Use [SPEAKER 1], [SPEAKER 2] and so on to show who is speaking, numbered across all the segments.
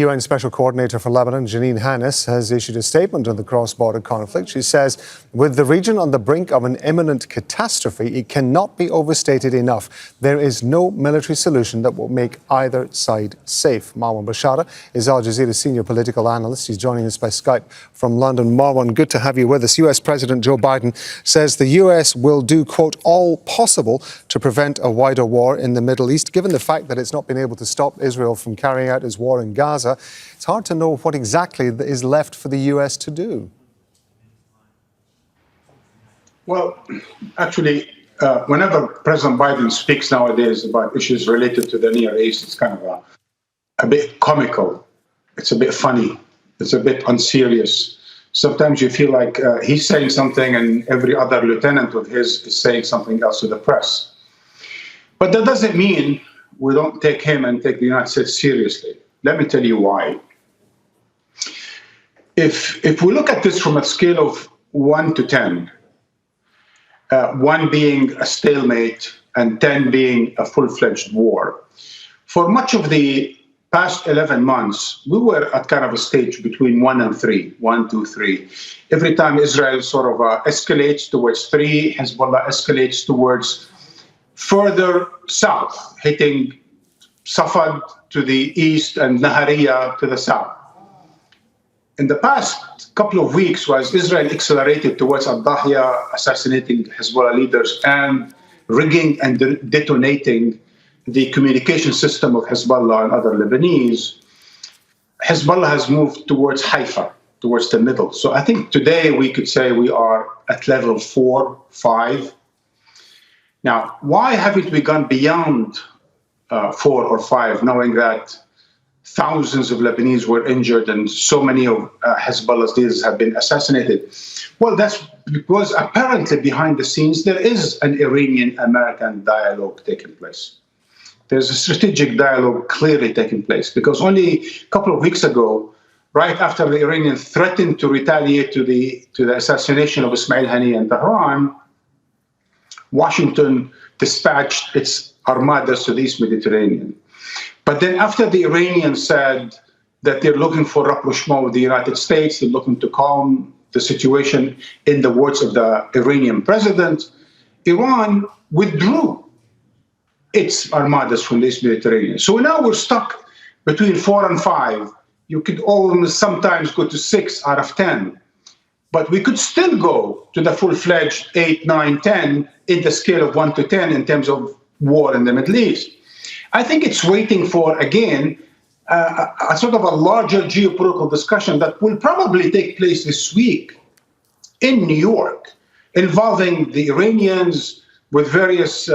[SPEAKER 1] The UN Special Coordinator for Lebanon, Janine Hannes, has issued a statement on the cross-border conflict. She says, with the region on the brink of an imminent catastrophe, it cannot be overstated enough. There is no military solution that will make either side safe. Marwan Bishara is Al Jazeera's senior political analyst. He's joining us by Skype from London. Marwan, good to have you with us. US President Joe Biden says the US will do, quote, all possible to prevent a wider war in the Middle East. Given the fact that it's not been able to stop Israel from carrying out its war in Gaza, it's hard to know what exactly is left for the US to do.
[SPEAKER 2] Well, actually, whenever President Biden speaks nowadays about issues related to the Near East, it's kind of a bit comical. It's a bit funny. It's a bit unserious. Sometimes you feel like he's saying something and every other lieutenant of his is saying something else to the press. But that doesn't mean we don't take him and take the United States seriously. Let me tell you why. If we look at this from a scale of 1 to 10, 1 being a stalemate and 10 being a full-fledged war, for much of the past 11 months, we were at kind of a stage between 1 and 3, 1, 2, 3. Every time Israel sort of escalates towards 3, Hezbollah escalates towards further south, hitting Safad to the east and Nahariya to the south. In the past couple of weeks, was Israel accelerated towards Al-Dahya, assassinating Hezbollah leaders and rigging and detonating the communication system of Hezbollah and other Lebanese. Hezbollah has moved towards Haifa, towards the middle. So I think today we could say we are at level 4, 5. Now, why haven't we gone beyond 4 or 5, knowing that thousands of Lebanese were injured and so many of Hezbollah's leaders have been assassinated? Well, that's because apparently behind the scenes there is an Iranian-American dialogue taking place. There's a strategic dialogue clearly taking place, because only a couple of weeks ago, right after the Iranians threatened to retaliate to the assassination of Ismail Haniyeh in Tehran, Washington dispatched its armadas to the East Mediterranean. But then after the Iranians said that they're looking for rapprochement with the United States, they're looking to calm the situation, in the words of the Iranian president, Iran withdrew its armadas from the East Mediterranean. So now we're stuck between 4 and 5. You could almost sometimes go to 6 out of 10. But we could still go to the full-fledged 8, 9, 10 in the scale of 1 to 10 in terms of war in the Middle East. I think it's waiting for, again, a sort of a larger geopolitical discussion that will probably take place this week in New York, involving the Iranians with various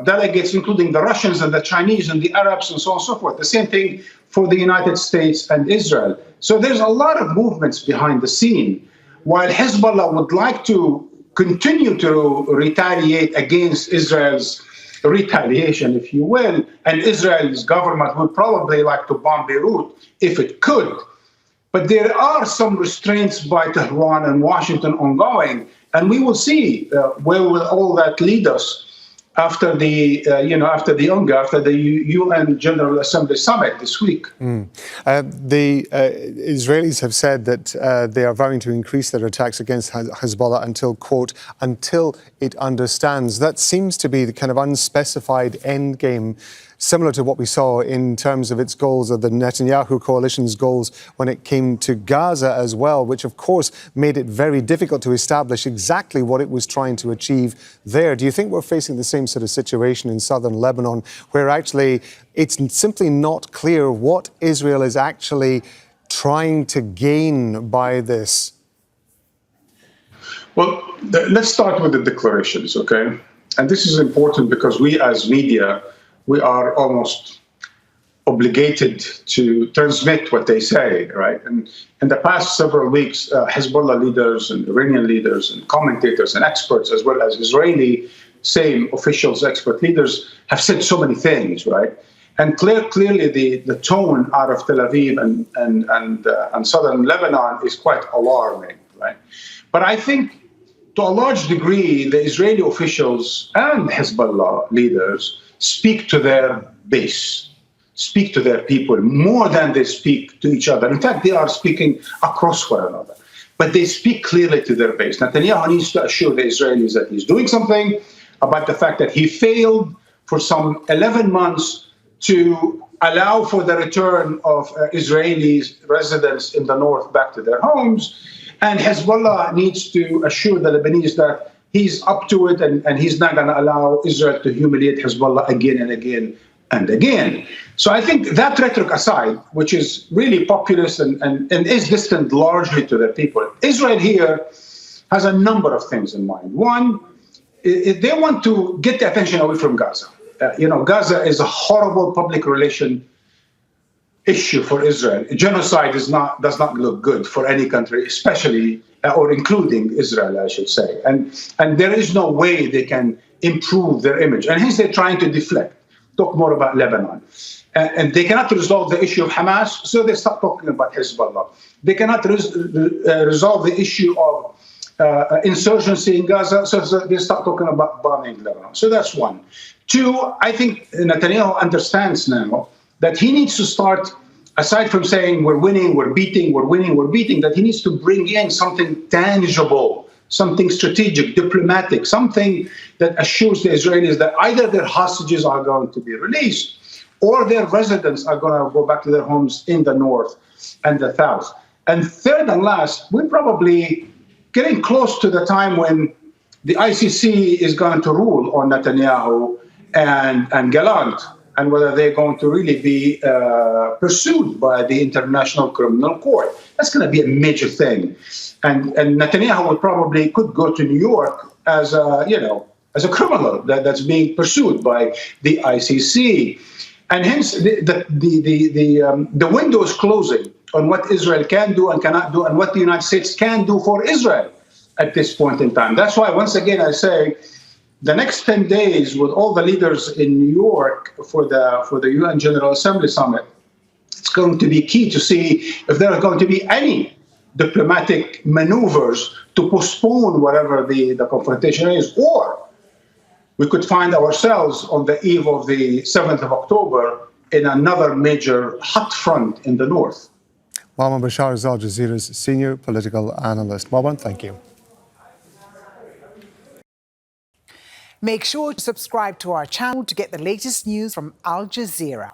[SPEAKER 2] delegates, including the Russians and the Chinese and the Arabs and so on and so forth. The same thing for the United States and Israel. So there's a lot of movements behind the scene. While Hezbollah would like to continue to retaliate against Israel's retaliation, if you will, and Israel's government would probably like to bomb Beirut if it could. But there are some restraints by Tehran and Washington ongoing, and we will see where will all that lead us after the after the UN General Assembly summit this week.
[SPEAKER 1] The Israelis have said that they are vowing to increase their attacks against Hezbollah until, quote, until it understands. That seems to be the kind of unspecified end game, similar to what we saw in terms of its goals, of the Netanyahu coalition's goals when it came to Gaza as well, which of course made it very difficult to establish exactly what it was trying to achieve there. Do you think we're facing the same sort of situation in southern Lebanon, where actually it's simply not clear what Israel is actually trying to gain by this?
[SPEAKER 2] Well, let's start with the declarations, okay? And this is important because we as media, we are almost obligated to transmit what they say, right? And in the past several weeks, Hezbollah leaders and Iranian leaders and commentators and experts, as well as Israeli, same officials, expert leaders, have said so many things, right? And clearly the tone out of Tel Aviv and southern Lebanon is quite alarming, right? But I think to a large degree, the Israeli officials and Hezbollah leaders speak to their base, speak to their people more than they speak to each other. In fact, they are speaking across one another. But they speak clearly to their base. Netanyahu needs to assure the Israelis that he's doing something about the fact that he failed for some 11 months to allow for the return of Israeli residents in the north back to their homes. And Hezbollah needs to assure the Lebanese that he's up to it and he's not going to allow Israel to humiliate Hezbollah again and again and again. So I think that rhetoric aside, which is really populist and is distant largely to the people, Israel here has a number of things in mind. One, they want to get the attention away from Gaza. Gaza is a horrible public relation issue for Israel. Genocide does not look good for any country, especially or including Israel, I should say. And there is no way they can improve their image. And hence they're trying to deflect, talk more about Lebanon. And they cannot resolve the issue of Hamas, so they start talking about Hezbollah. They cannot resolve the issue of insurgency in Gaza, so they start talking about bombing Lebanon. So that's one. Two, I think Netanyahu understands now that he needs to start, aside from saying we're winning, we're beating, we're winning, we're beating, that he needs to bring in something tangible, something strategic, diplomatic, something that assures the Israelis that either their hostages are going to be released or their residents are going to go back to their homes in the north and the south. And third and last, we're probably getting close to the time when the ICC is going to rule on Netanyahu and Gallant, and whether they're going to really be pursued by the International Criminal Court. That's going to be a major thing. And Netanyahu could go to New York as a criminal that's being pursued by the ICC. And hence the window is closing on what Israel can do and cannot do and what the United States can do for Israel at this point in time. That's why, once again, I say the next 10 days with all the leaders in New York for the UN General Assembly Summit, it's going to be key to see if there are going to be any diplomatic maneuvers to postpone whatever the confrontation is, or we could find ourselves on the eve of the 7th of October in another major hot front in the north.
[SPEAKER 1] Marwan Bishara is Al Jazeera's senior political analyst. Marwan, thank you.
[SPEAKER 3] Make sure to subscribe to our channel to get the latest news from Al Jazeera.